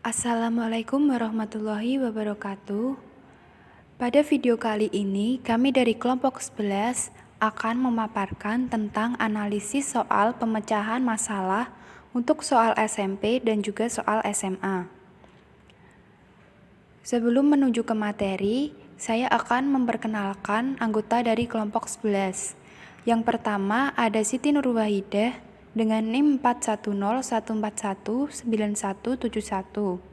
Assalamualaikum warahmatullahi wabarakatuh. Pada video kali ini, kami dari kelompok 11 akan memaparkan tentang analisis soal pemecahan masalah untuk soal SMP dan juga soal SMA. Sebelum menuju ke materi, saya akan memperkenalkan anggota dari kelompok 11. Yang pertama ada Siti Nurwahidah dengan NIM 41014197171.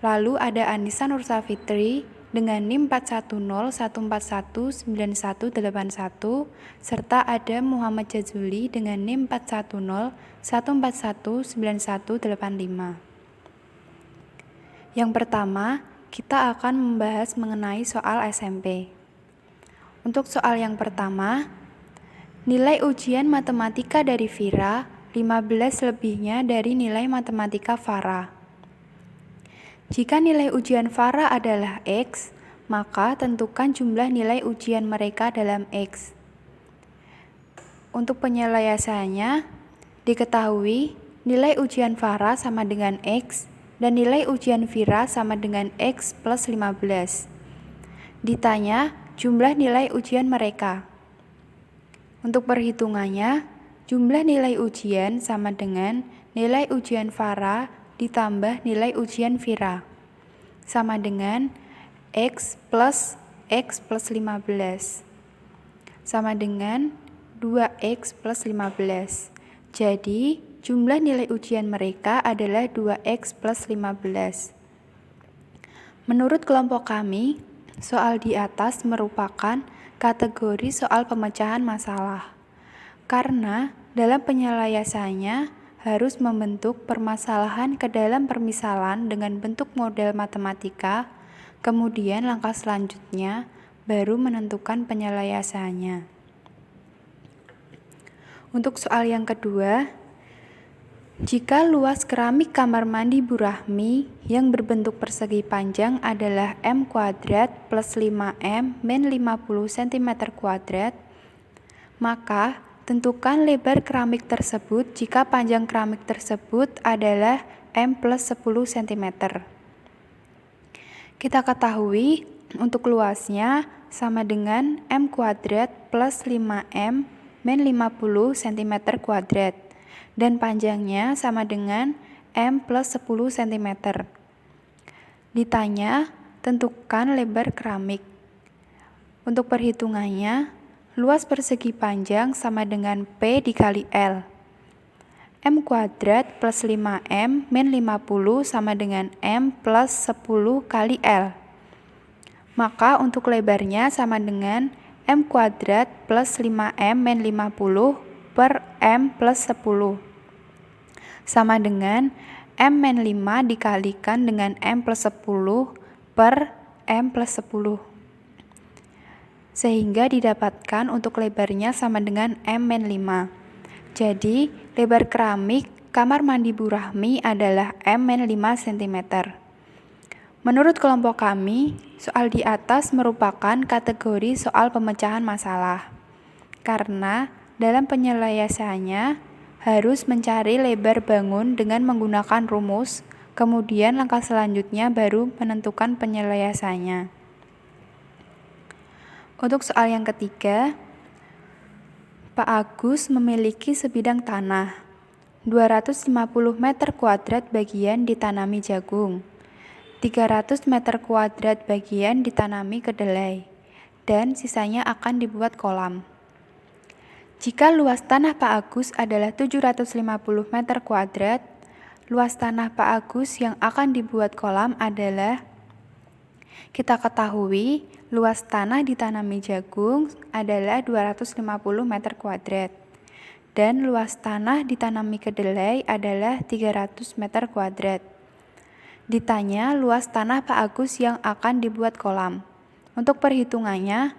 Lalu ada Anissa Nursafitri dengan NIM 41014197181 serta ada Muhammad Jazuli dengan NIM 41014197185. Yang pertama, kita akan membahas mengenai soal SMP. Untuk soal yang pertama, nilai ujian matematika dari Vira 15 lebihnya dari nilai matematika Farah. Jika nilai ujian Farah adalah X, maka tentukan jumlah nilai ujian mereka dalam X. Untuk penyelesaiannya, diketahui nilai ujian Farah sama dengan X dan nilai ujian Vira sama dengan X plus 15. Ditanya jumlah nilai ujian mereka. Untuk perhitungannya, jumlah nilai ujian sama dengan nilai ujian Farah ditambah nilai ujian Vira sama dengan X plus 15 sama dengan 2X plus 15. Jadi, jumlah nilai ujian mereka adalah 2X plus 15. Menurut kelompok kami, soal di atas merupakan kategori soal pemecahan masalah. Karena dalam penyelesaiannya harus membentuk permasalahan ke dalam permisalan dengan bentuk model matematika, kemudian langkah selanjutnya baru menentukan penyelesaiannya. Untuk soal yang kedua, jika luas keramik kamar mandi Bu Rahmi yang berbentuk persegi panjang adalah M kuadrat plus 5M min 50 cm kuadrat, maka tentukan lebar keramik tersebut jika panjang keramik tersebut adalah M plus 10 cm. Kita ketahui untuk luasnya sama dengan M kuadrat plus 5M min 50 cm kuadrat dan panjangnya sama dengan M plus 10 cm. Ditanya, tentukan lebar keramik. Untuk perhitungannya, luas persegi panjang sama dengan P dikali L. M kuadrat plus 5M min 50 sama dengan M plus 10 kali L. Maka untuk lebarnya sama dengan M kuadrat plus 5M min 50 per M plus 10. Sama dengan M min 5 dikalikan dengan M plus 10 per M plus 10. Sehingga didapatkan untuk lebarnya sama dengan M-5. Jadi, lebar keramik kamar mandi Bu Rahmi adalah M-5 cm. Menurut kelompok kami, soal di atas merupakan kategori soal pemecahan masalah. Karena dalam penyelesaiannya harus mencari lebar bangun dengan menggunakan rumus, kemudian langkah selanjutnya baru menentukan penyelesaiannya. Untuk soal yang ketiga, Pak Agus memiliki sebidang tanah 250 meter kuadrat bagian ditanami jagung, 300 meter kuadrat bagian ditanami kedelai, dan sisanya akan dibuat kolam. Jika luas tanah Pak Agus adalah 750 meter kuadrat, luas tanah Pak Agus yang akan dibuat kolam adalah, kita ketahui luas tanah ditanami jagung adalah 250 meter kuadrat dan luas tanah ditanami kedelai adalah 300 meter kuadrat. Ditanya luas tanah Pak Agus yang akan dibuat kolam. Untuk perhitungannya,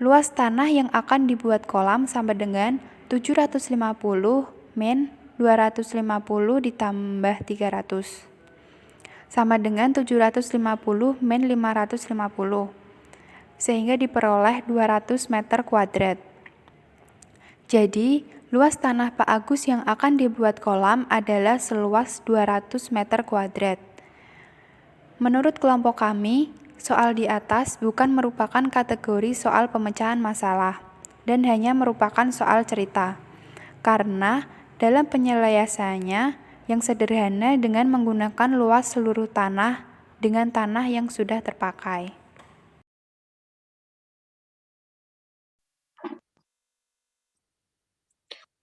luas tanah yang akan dibuat kolam sama dengan 750 min 250 ditambah 300. Sama dengan 750 min 550, sehingga diperoleh 200 meter kuadrat. Jadi, Luas tanah Pak Agus yang akan dibuat kolam adalah seluas 200 meter kuadrat. Menurut kelompok kami, soal di atas bukan merupakan kategori soal pemecahan masalah, dan hanya merupakan soal cerita. Karena dalam penyelesaiannya yang sederhana dengan menggunakan luas seluruh tanah dengan tanah yang sudah terpakai.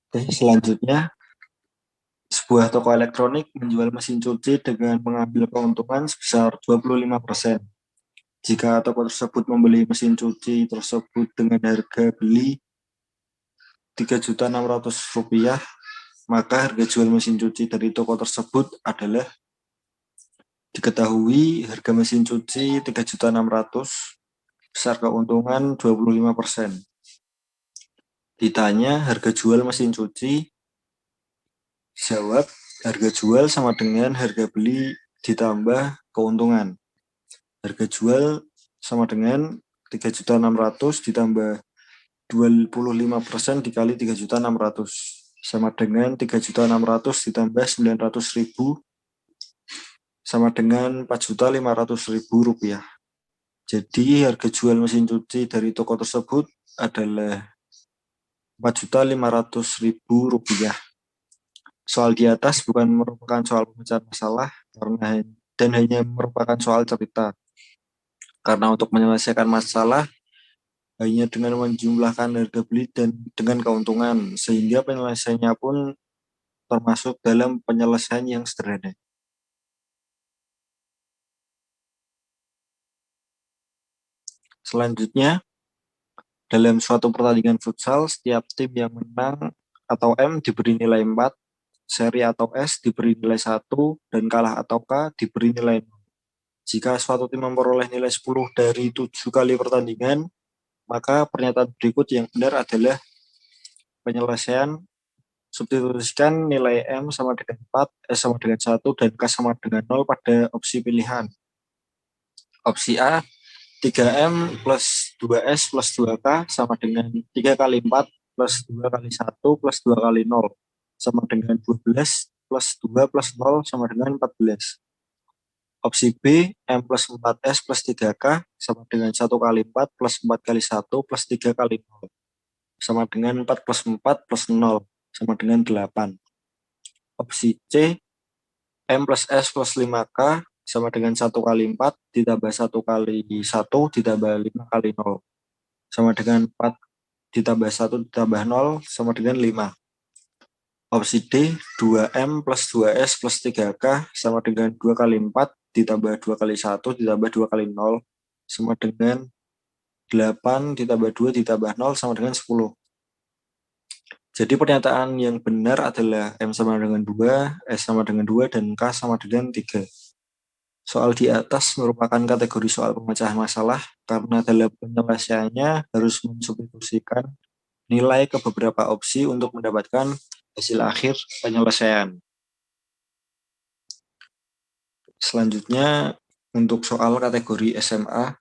Oke, selanjutnya, sebuah toko elektronik menjual mesin cuci dengan mengambil keuntungan sebesar 25%. Jika toko tersebut membeli mesin cuci tersebut dengan harga beli Rp3.600.000, maka harga jual mesin cuci dari toko tersebut adalah diketahui harga mesin cuci 3.600.000 besar keuntungan 25%. Ditanya harga jual mesin cuci, jawab harga jual sama dengan harga beli ditambah keuntungan. Harga jual sama dengan 3.600.000 ditambah 25% dikali 3.600.000 sama dengan 3.600.000 ditambah 900.000 sama dengan 4.500.000 rupiah. Jadi harga jual mesin cuci dari toko tersebut adalah 4.500.000 rupiah. Soal di atas bukan merupakan soal pemecahan masalah dan hanya merupakan soal cerita. Karena untuk menyelesaikan masalah hanya dengan menjumlahkan harga beli dan dengan keuntungan, sehingga penyelesaiannya pun termasuk dalam penyelesaian yang sederhana. Selanjutnya, dalam suatu pertandingan futsal, setiap tim yang menang atau M diberi nilai 4, seri atau S diberi nilai 1, dan kalah atau K diberi nilai 0. Jika suatu tim memperoleh nilai 10 dari 7 kali pertandingan, maka pernyataan berikut yang benar adalah penyelesaian. Substitusikan nilai M sama dengan 4, S sama dengan 1, dan K sama dengan 0 pada opsi pilihan. Opsi A, 3M plus 2S plus 2K sama dengan 3 kali 4 plus 2 kali 1 plus 2 kali 0 sama dengan 12 plus 2 plus 0 sama dengan 14. Opsi B, M plus 4S plus 3K sama dengan 1 kali 4 plus 4 kali 1 plus 3 kali 0 sama dengan 4 plus 4 plus 0 sama dengan 8. Opsi C, M plus S plus 5K sama dengan 1 kali 4 ditambah 1 kali 1 ditambah 5 kali 0 sama dengan 4 ditambah 1 ditambah 0 sama dengan 5. Opsi D, 2M plus 2S plus 3K sama dengan 2 kali 4 ditambah 2 kali 1 ditambah 2 kali 0 sama dengan 8 ditambah 2 ditambah 0 sama dengan 10. Jadi pernyataan yang benar adalah M sama dengan 2, S sama dengan 2, dan K sama dengan 3. Soal di atas merupakan kategori soal pemecahan masalah karena dalam penyelesaiannya harus mensubstitusikan nilai ke beberapa opsi untuk mendapatkan hasil akhir penyelesaian. Selanjutnya, untuk soal kategori SMA,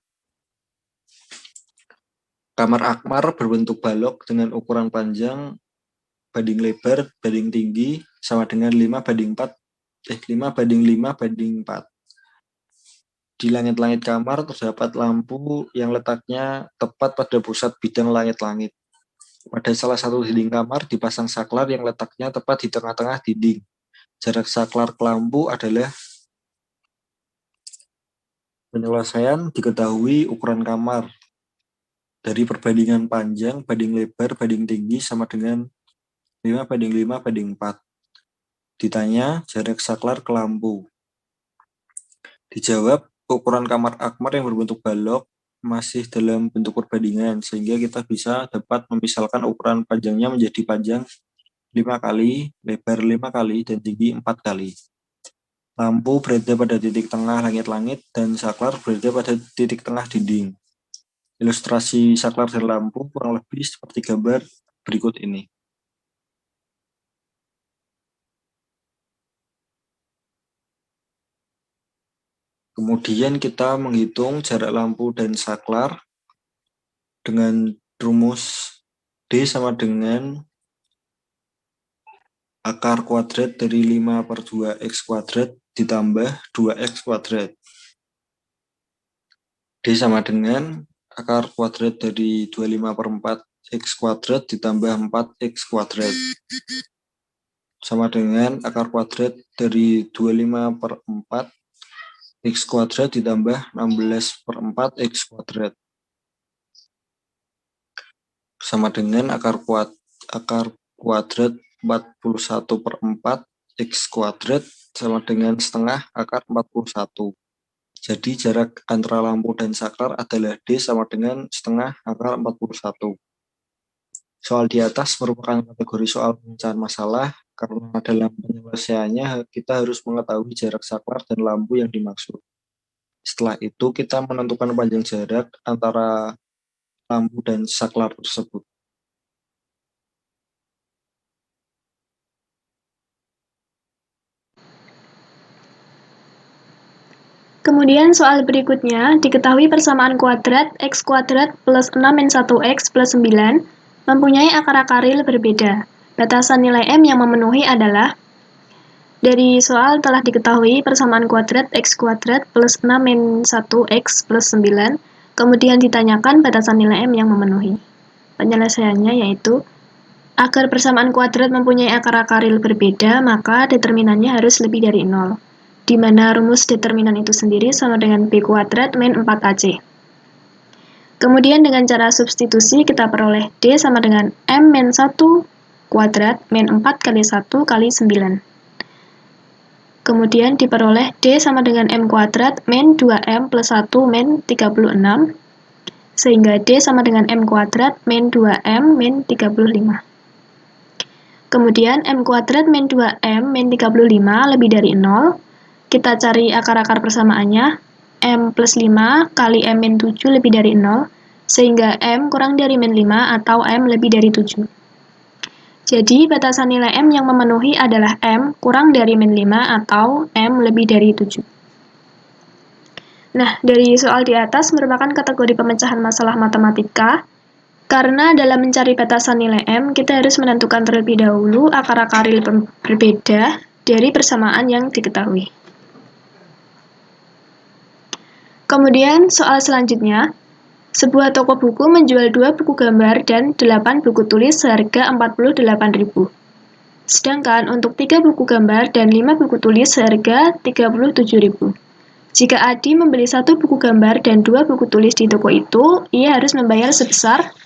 kamar Akmar berbentuk balok dengan ukuran panjang banding lebar banding tinggi sama dengan 5 banding 5 banding 4. Di langit-langit kamar terdapat lampu yang letaknya tepat pada pusat bidang langit-langit. Pada salah satu dinding kamar dipasang saklar yang letaknya tepat di tengah-tengah dinding. Jarak saklar ke lampu adalah. Penyelesaian diketahui ukuran kamar dari perbandingan panjang banding lebar banding tinggi sama dengan 5 banding 5 banding 4. Ditanya jarak saklar ke lampu. Dijawab ukuran kamar Akmar yang berbentuk balok masih dalam bentuk perbandingan, sehingga kita bisa dapat memisalkan ukuran panjangnya menjadi panjang 5 kali, lebar 5 kali, dan tinggi 4 kali. Lampu berada pada titik tengah langit-langit dan saklar berada pada titik tengah dinding. Ilustrasi saklar dan lampu kurang lebih seperti gambar berikut ini. Kemudian kita menghitung jarak lampu dan saklar dengan rumus D sama dengan akar kuadrat dari 5/2x² ditambah 2x². D sama dengan akar kuadrat dari 25/4x² ditambah 4x². Sama dengan akar kuadrat dari 25/4x² ditambah 16/4x². Sama dengan akar kuadrat 41/4x² sama dengan setengah akar 41. Jadi jarak antara lampu dan saklar adalah D sama dengan setengah akar 41. Soal di atas merupakan kategori soal pemecahan masalah karena dalam penyelesaiannya kita harus mengetahui jarak saklar dan lampu yang dimaksud. Setelah itu kita menentukan panjang jarak antara lampu dan saklar tersebut. Kemudian soal berikutnya, diketahui persamaan kuadrat x kuadrat plus 6-1x plus 9 mempunyai akar-akaril berbeda. Batasan nilai M yang memenuhi adalah, dari soal telah diketahui persamaan kuadrat x kuadrat plus 6-1x plus 9, kemudian ditanyakan batasan nilai M yang memenuhi. Penyelesaiannya yaitu, agar persamaan kuadrat mempunyai akar-akaril berbeda, maka determinannya harus lebih dari 0. Di mana rumus determinan itu sendiri sama dengan B kuadrat min 4AC. Kemudian dengan cara substitusi kita peroleh D sama dengan M min 1 kuadrat min 4 kali 1 kali 9. Kemudian diperoleh D sama dengan M kuadrat min 2M plus 1 min 36. Sehingga D sama dengan M kuadrat min 2M min 35. Kemudian M kuadrat min 2M min 35 lebih dari 0. Kita cari akar-akar persamaannya, M plus 5 kali M min 7 lebih dari 0, sehingga M kurang dari min 5 atau M lebih dari 7. Jadi, batasan nilai M yang memenuhi adalah M kurang dari min 5 atau M lebih dari 7. Nah, dari soal di atas merupakan kategori pemecahan masalah matematika, karena dalam mencari batasan nilai M, kita harus menentukan terlebih dahulu akar-akaril berbeda dari persamaan yang diketahui. Kemudian soal selanjutnya, sebuah toko buku menjual 2 buku gambar dan 8 buku tulis seharga 48.000. Sedangkan untuk 3 buku gambar dan 5 buku tulis seharga 37.000. Jika Adi membeli 1 buku gambar dan 2 buku tulis di toko itu, ia harus membayar sebesar.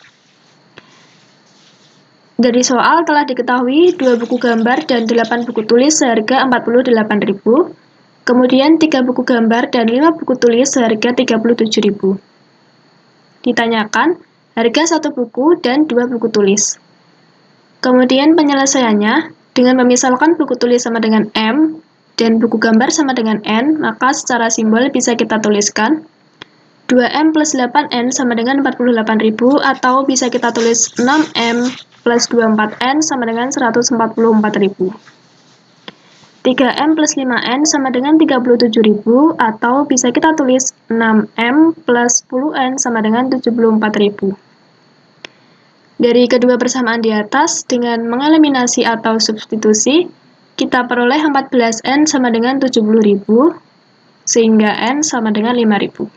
Dari soal telah diketahui 2 buku gambar dan 8 buku tulis seharga 48.000. Kemudian 3 buku gambar dan 5 buku tulis seharga 37.000. Ditanyakan harga 1 buku dan 2 buku tulis. Kemudian penyelesaiannya, dengan memisalkan buku tulis sama dengan M dan buku gambar sama dengan N, maka secara simbol bisa kita tuliskan 2M plus 8N sama dengan 48.000, atau bisa kita tulis 6M plus 24N sama dengan 144.000. 3M plus 5N sama dengan 37.000, atau bisa kita tulis 6M plus 10N sama dengan 74.000. Dari kedua persamaan di atas, dengan mengeliminasi atau substitusi, kita peroleh 14N sama dengan 70.000, sehingga N sama dengan 5.000.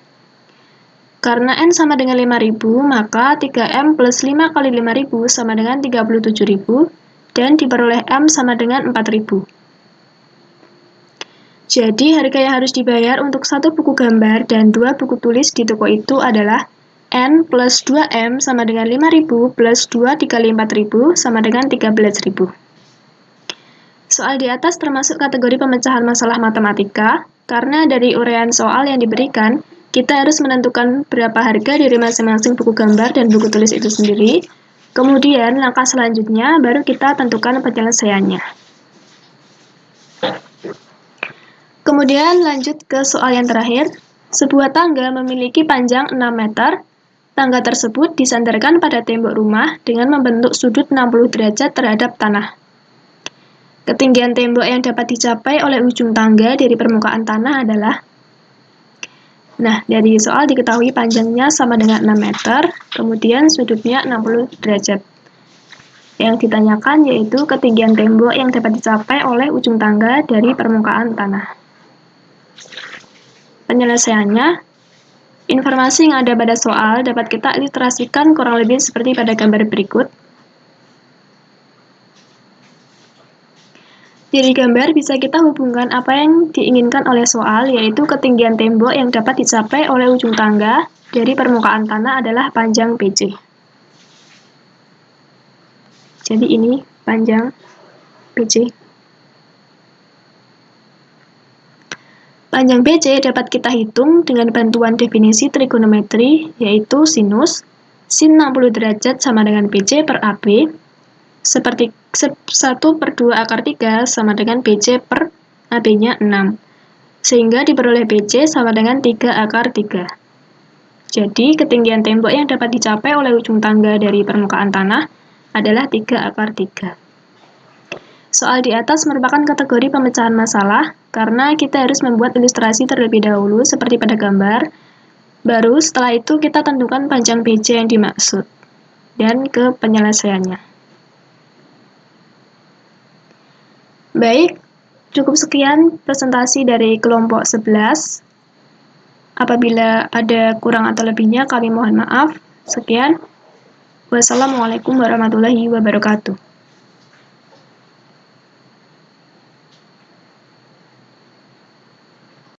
Karena N sama dengan 5.000, maka 3M plus 5 kali 5.000 sama dengan 37.000, dan diperoleh M sama dengan 4.000. Jadi, harga yang harus dibayar untuk 1 buku gambar dan 2 buku tulis di toko itu adalah N plus 2M sama dengan 5.000 plus 2 dikali 4.000 sama dengan 13.000. Soal di atas termasuk kategori pemecahan masalah matematika, karena dari uraian soal yang diberikan, kita harus menentukan berapa harga dari masing-masing buku gambar dan buku tulis itu sendiri. Kemudian, langkah selanjutnya baru kita tentukan penyelesaiannya. Kemudian lanjut ke soal yang terakhir. Sebuah tangga memiliki panjang 6 meter. Tangga tersebut disandarkan pada tembok rumah dengan membentuk sudut 60 derajat terhadap tanah. Ketinggian tembok yang dapat dicapai oleh ujung tangga dari permukaan tanah adalah. Nah, dari soal diketahui panjangnya sama dengan 6 meter, kemudian sudutnya 60 derajat. Yang ditanyakan yaitu ketinggian tembok yang dapat dicapai oleh ujung tangga dari permukaan tanah. Penyelesaiannya, informasi yang ada pada soal dapat kita ilustrasikan kurang lebih seperti pada gambar berikut. Dari gambar bisa kita hubungkan apa yang diinginkan oleh soal, yaitu ketinggian tembok yang dapat dicapai oleh ujung tangga dari permukaan tanah adalah panjang BC. Jadi ini panjang BC. Panjang BC dapat kita hitung dengan bantuan definisi trigonometri, yaitu sinus sin 60 derajat sama dengan BC per AB, seperti 1/2 akar 3 sama dengan BC per AB-nya 6, sehingga diperoleh BC sama dengan 3 akar 3. Jadi, ketinggian tembok yang dapat dicapai oleh ujung tangga dari permukaan tanah adalah 3 akar 3. Soal di atas merupakan kategori pemecahan masalah, karena kita harus membuat ilustrasi terlebih dahulu seperti pada gambar, baru setelah itu kita tentukan panjang BC yang dimaksud, dan ke penyelesaiannya. Baik, cukup sekian presentasi dari kelompok 11. Apabila ada kurang atau lebihnya, kami mohon maaf. Sekian. Wassalamualaikum warahmatullahi wabarakatuh.